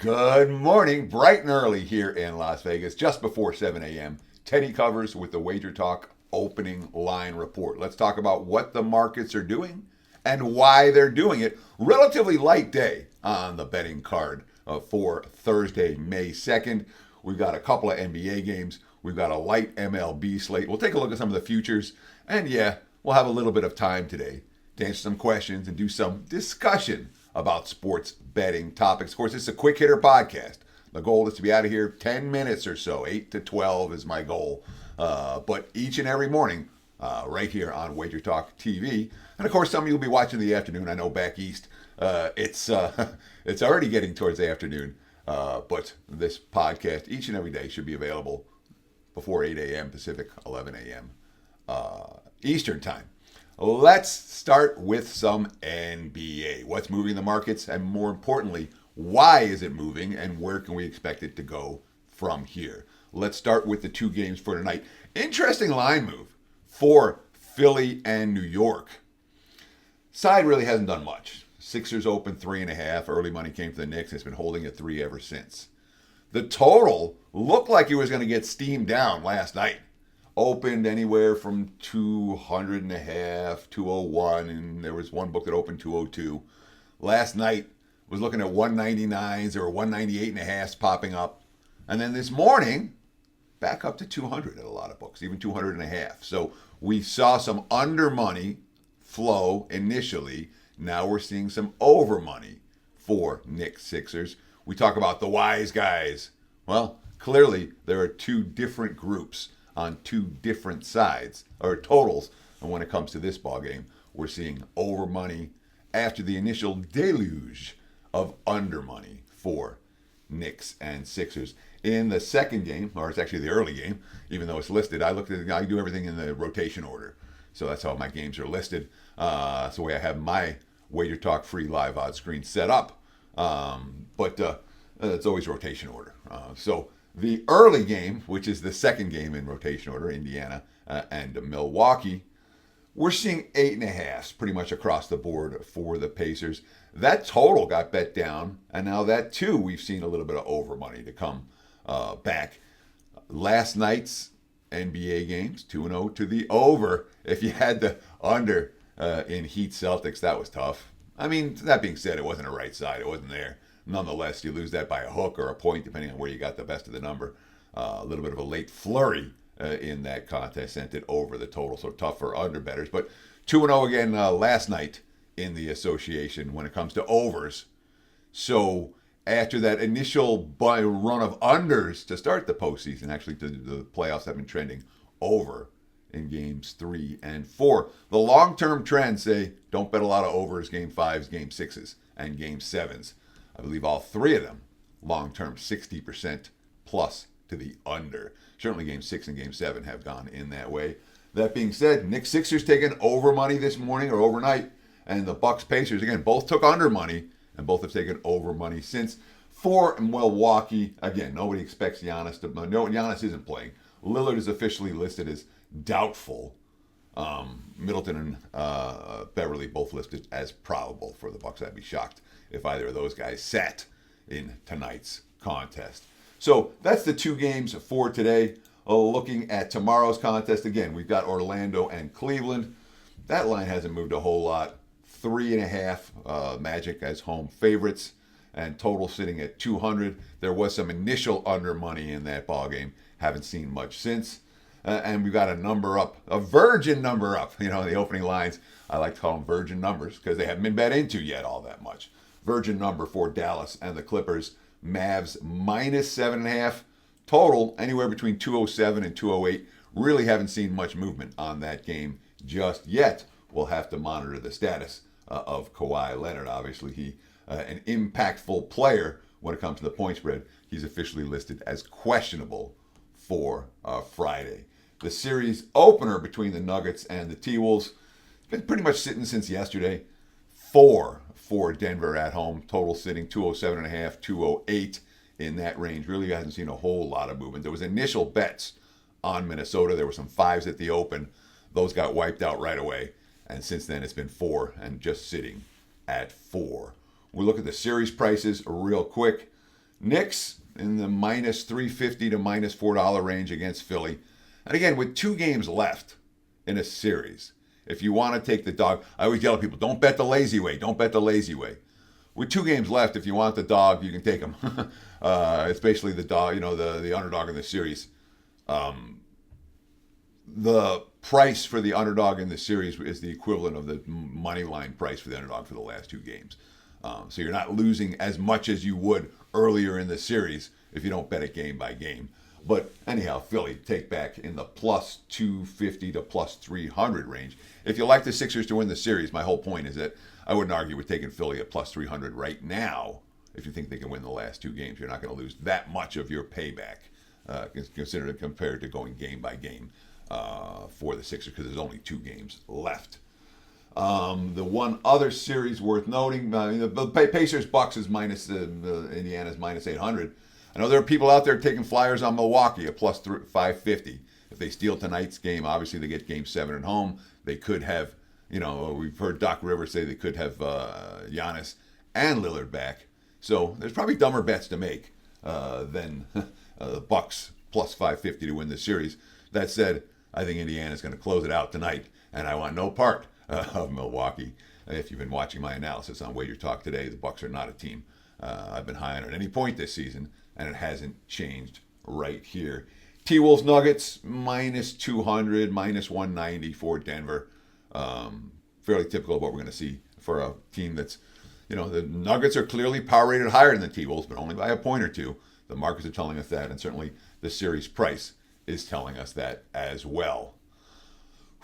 Good morning, bright and early here in Las Vegas, just before 7 a.m. Teddy covers with the WagerTalk opening line report. Let's talk about what the markets are doing and why they're doing it. Relatively light day on the betting card for Thursday, May 2nd. We've got a couple of NBA games. We've got a light MLB slate. We'll take a look at some of the futures. And yeah, we'll have a little bit of time today to answer some questions and do some discussion about sports betting topics. Of course, it's a quick hitter podcast. The goal is to be out of here 10 minutes or so. 8 to 12 is my goal. But each and every morning, right here on WagerTalk TV. And of course, some of you will be watching in the afternoon. I know back east, it's already getting towards the afternoon. But this podcast each and every day should be available before 8 a.m. Pacific, 11 a.m. Eastern time. Let's start with some NBA. What's moving the markets, and more importantly, why is it moving, and where can we expect it to go from here? Let's start with the two games for tonight. Interesting line move for Philly and New York. Side really hasn't done much. Sixers opened 3.5. Early money came for the Knicks. It's been holding at 3 ever since. The total looked like it was going to get steamed down last night. Opened anywhere from 200.5, 201, and there was one book that opened 202. Last night was looking at 199s or 198.5s popping up. And then this morning, back up to 200 at a lot of books, even 200.5. So we saw some under money flow initially. Now we're seeing some over money for Knicks Sixers. We talk about the wise guys. Well, clearly there are two different groups on two different sides or totals. And when it comes to this ball game, we're seeing over money after the initial deluge of under money for Knicks and Sixers. In the second game, or it's actually the early game, even though it's listed, I do everything in the rotation order. So that's how my games are listed. That's the way I have my WagerTalk free live odds screen set up. But it's always rotation order. So the early game, which is the second game in rotation order, Indiana and Milwaukee, we're seeing 8.5 pretty much across the board for the Pacers. That total got bet down, and now that too, we've seen a little bit of over money to come back. Last night's NBA games, 2-0 to the over. If you had the under in Heat Celtics, that was tough. I mean, that being said, it wasn't a right side. It wasn't there. Nonetheless, you lose that by a hook or a point, depending on where you got the best of the number. A little bit of a late flurry in that contest sent it over the total, so tough for under bettors. But 2-0 again last night in the association when it comes to overs. So after that initial run of unders to start the postseason, actually the playoffs have been trending over in games 3 and 4. The long-term trends say don't bet a lot of overs, game 5s, game 6s, and game 7s. I believe all three of them long-term 60% plus to the under. Certainly game 6 and game 7 have gone in that way. That being said, Knicks Sixers taking over money this morning or overnight, and the Bucks Pacers again both took under money and both have taken over money since. For Milwaukee, again, nobody expects Giannis to. No, Giannis isn't playing. Lillard is officially listed as doubtful. Middleton and Beverly both listed as probable for the Bucks. I'd be shocked if either of those guys sat in tonight's contest. So that's the two games for today. Looking at tomorrow's contest, again, we've got Orlando and Cleveland. That line hasn't moved a whole lot. 3.5 Magic as home favorites, and total sitting at 200. There was some initial under money in that ball game. Haven't seen much since. And we've got a number up, a virgin number up. You know, the opening lines, I like to call them virgin numbers because they haven't been bet into yet all that much. Virgin number for Dallas and the Clippers. Mavs minus 7.5. Total anywhere between 207 and 208. Really haven't seen much movement on that game just yet. We'll have to monitor the status of Kawhi Leonard. Obviously, he an impactful player when it comes to the point spread. He's officially listed as questionable for Friday. The series opener between the Nuggets and the T-Wolves been pretty much sitting since yesterday. 4 for Denver at home. Total sitting 207.5, 208 in that range. Really hasn't seen a whole lot of movement. There was initial bets on Minnesota. There were some 5s at the open. Those got wiped out right away. And since then, it's been 4 and just sitting at 4. We look at the series prices real quick. Knicks in the minus 350 to minus $4 range against Philly. And again, with 2 games left in a series, if you want to take the dog, I always yell at people, don't bet the lazy way. Don't bet the lazy way. With 2 games left, if you want the dog, you can take them. It's basically the dog, the underdog in the series. The price for the underdog in the series is the equivalent of the money line price for the underdog for the last 2 games. So you're not losing as much as you would earlier in the series if you don't bet it game by game. But anyhow, Philly take back in the plus 250 to plus 300 range. If you like the Sixers to win the series, my whole point is that I wouldn't argue with taking Philly at plus 300 right now. If you think they can win the last 2 games, you're not going to lose that much of your payback, considered compared to going game by game for the Sixers, because there's only 2 games left. The one other series worth noting, the Pacers-Bucks is minus, Indiana's minus 800. I know there are people out there taking flyers on Milwaukee at plus 550. If they steal tonight's game, obviously they get game 7 at home. They could have, we've heard Doc Rivers say they could have Giannis and Lillard back. So there's probably dumber bets to make than the Bucks plus 550 to win the series. That said, I think Indiana's going to close it out tonight, and I want no part of Milwaukee. If you've been watching my analysis on WagerTalk today, the Bucks are not a team I've been high on at any point this season, and it hasn't changed right here. T-Wolves Nuggets minus 200, minus 190 for Denver. Fairly typical of what we're going to see for a team that's, the Nuggets are clearly power rated higher than the T-Wolves, but only by a point or 2. The markets are telling us that, and certainly the series price is telling us that as well.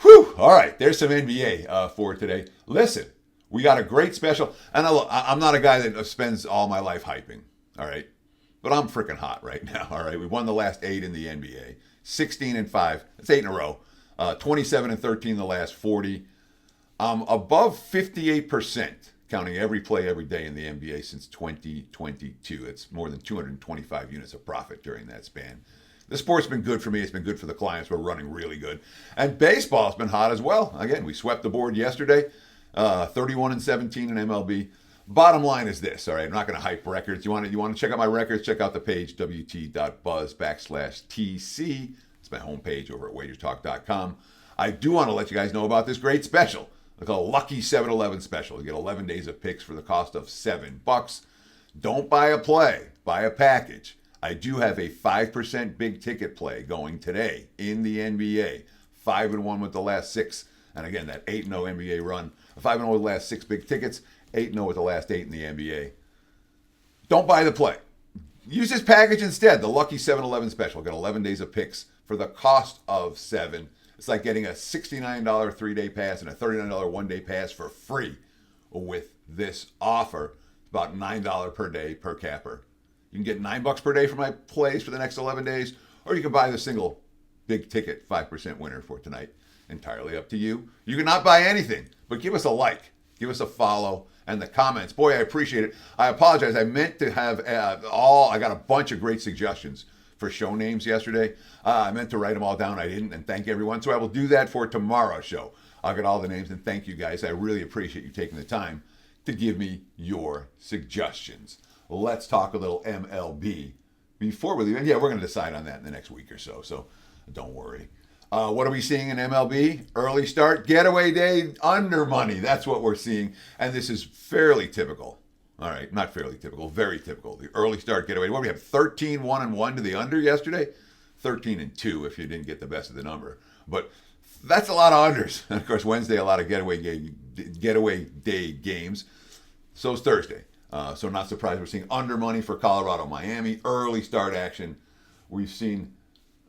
Whew! All right, there's some NBA for today. Listen, we got a great special, and I'm not a guy that spends all my life hyping, all right? But I'm freaking hot right now, all right? We won the last 8 in the NBA. 16-5. That's 8 in a row. 27-13 the last 40. Above 58%, counting every play every day in the NBA since 2022. It's more than 225 units of profit during that span. The sport's been good for me. It's been good for the clients. We're running really good. And baseball's been hot as well. Again, we swept the board yesterday. 31-17 in MLB. Bottom line is this, all right? I'm not going to hype records. You want to check out my records? Check out the page, wt.buzz/TC. It's my homepage over at WagerTalk.com. I do want to let you guys know about this great special. It's called Lucky 7-Eleven Special. You get 11 days of picks for the cost of $7. Don't buy a play. Buy a package. I do have a 5% big ticket play going today in the NBA. 5-1 with the last 6. And again, that 8-0 NBA run. 5-0 with the last 6 big tickets. 8-0 with the last 8 in the NBA. Don't buy the play. Use this package instead, the Lucky 7-Eleven Special. Get 11 days of picks for the cost of $7. It's like getting a $69 3-day pass and a $39 1-day pass for free with this offer. It's about $9 per day per capper. You can get $9 per day for my plays for the next 11 days, or you can buy the single big ticket 5% winner for tonight. Entirely up to you. You cannot buy anything, but give us a like, give us a follow, and the comments. Boy, I appreciate it. I apologize. I meant to have I got a bunch of great suggestions for show names yesterday. I meant to write them all down. I didn't, and thank everyone. So I will do that for tomorrow's show. I'll get all the names, and thank you guys. I really appreciate you taking the time to give me your suggestions. Let's talk a little MLB before we leave. And yeah, we're going to decide on that in the next week or so, so don't worry. What are we seeing in MLB? Early start, getaway day, under money. That's what we're seeing. And this is fairly typical. All right, not fairly typical, very typical. The early start getaway. What do we have? 13-1-1 to the under yesterday? 13-2 if you didn't get the best of the number. But that's a lot of unders. And of course, Wednesday, a lot of getaway day games. So is Thursday. So not surprised we're seeing under money for Colorado, Miami. Early start action. We've seen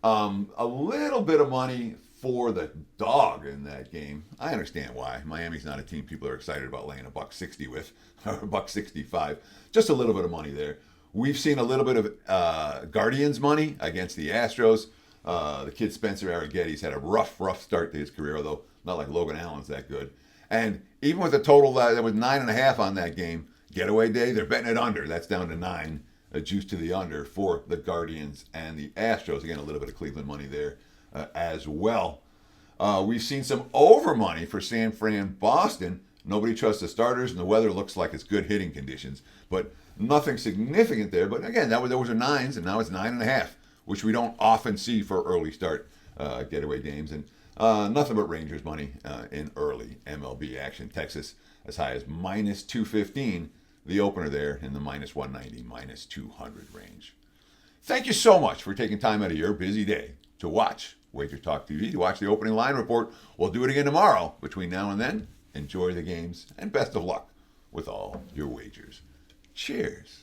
a little bit of money for the dog in that game. I understand why. Miami's not a team people are excited about laying $1.60 with, or $1.65. Just a little bit of money there. We've seen a little bit of Guardians money against the Astros. The kid Spencer Arrigetti's had a rough start to his career, although not like Logan Allen's that good. And even with a total that was 9.5 on that game, getaway day, they're betting it under. That's down to 9. A juice to the under for the Guardians and the Astros. Again, a little bit of Cleveland money there as well. We've seen some over money for San Fran, Boston. Nobody trusts the starters, and the weather looks like it's good hitting conditions. But Nothing significant there, but again, those are nines, and now it's 9.5, which we don't often see for early start getaway games. And nothing but Rangers money in early MLB action. Texas as high as minus 215, the opener there in the minus 190, minus 200 range. Thank you so much for taking time out of your busy day to watch WagerTalk TV, to watch the opening line report. We'll do it again tomorrow. Between now and then, enjoy the games and best of luck with all your wagers. Cheers.